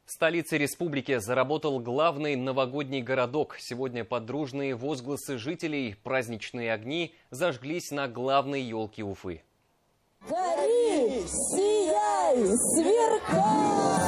В столице республики заработал главный новогодний городок. Сегодня под дружные возгласы жителей праздничные огни зажглись на главной елке Уфы. Гори, сияй, сверкай!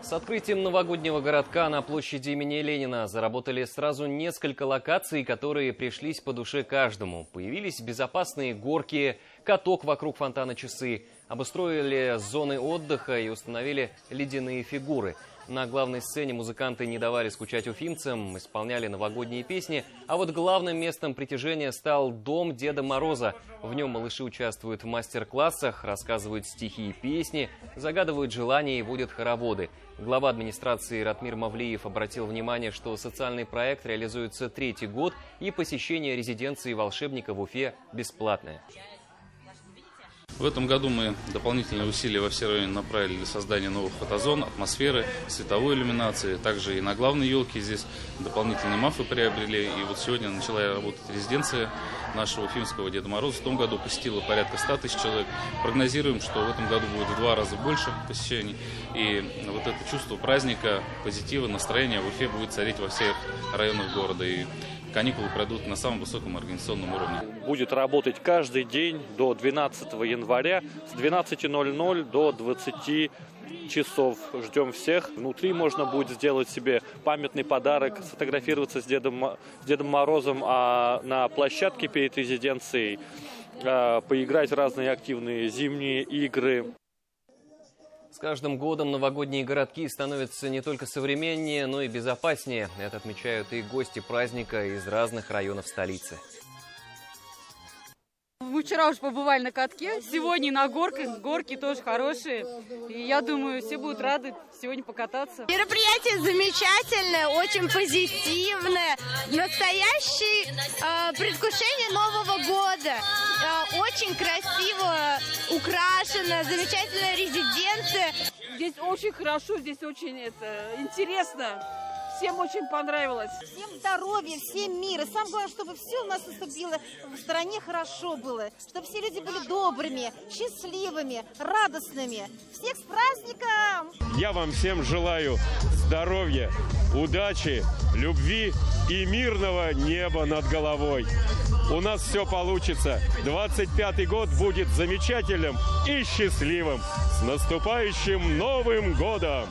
С открытием новогоднего городка на площади имени Ленина заработали сразу несколько локаций, которые пришлись по душе каждому. Появились безопасные горки, каток вокруг фонтана «Часы», обустроили зоны отдыха и установили ледяные фигуры. На главной сцене музыканты не давали скучать уфимцам, исполняли новогодние песни, а вот главным местом притяжения стал дом Деда Мороза. В нем малыши участвуют в мастер-классах, рассказывают стихи и песни, загадывают желания и водят хороводы. Глава администрации Ратмир Мавлиев обратил внимание, что социальный проект реализуется третий год и посещение резиденции волшебника в Уфе бесплатное. В этом году мы дополнительные усилия во все районы направили для создания новых фотозон, атмосферы, световой иллюминации. Также и на главной елке здесь дополнительные мафы приобрели. И вот сегодня начала работать резиденция нашего уфимского Деда Мороза. В том году посетило порядка 100 тысяч человек. Прогнозируем, что в этом году будет в 2 раза больше посещений. И вот это чувство праздника, позитива, настроения в Уфе будет царить во всех районах города. И каникулы пройдут на самом высоком организационном уровне. Будет работать каждый день до 12 января с 12:00 до 20 часов. Ждем всех. Внутри можно будет сделать себе памятный подарок, сфотографироваться с Дедом Морозом, а на площадке перед резиденцией поиграть в разные активные зимние игры. С каждым годом новогодние городки становятся не только современнее, но и безопаснее. Это отмечают и гости праздника из разных районов столицы. Мы вчера уже побывали на катке, сегодня на горках. Горки тоже хорошие. И я думаю, все будут рады сегодня покататься. Мероприятие замечательное, очень позитивное. Настоящее предвкушение Нового года. Очень красиво украшено, замечательная резиденция. Здесь очень хорошо, здесь очень интересно. Всем очень понравилось. Всем здоровья, всем мира. Самое главное, чтобы все у нас наступило в стране хорошо было. Чтобы все люди были добрыми, счастливыми, радостными. Всех с праздником! Я вам всем желаю здоровья, удачи, любви и мирного неба над головой. У нас все получится. 25-й год будет замечательным и счастливым. С наступающим Новым годом!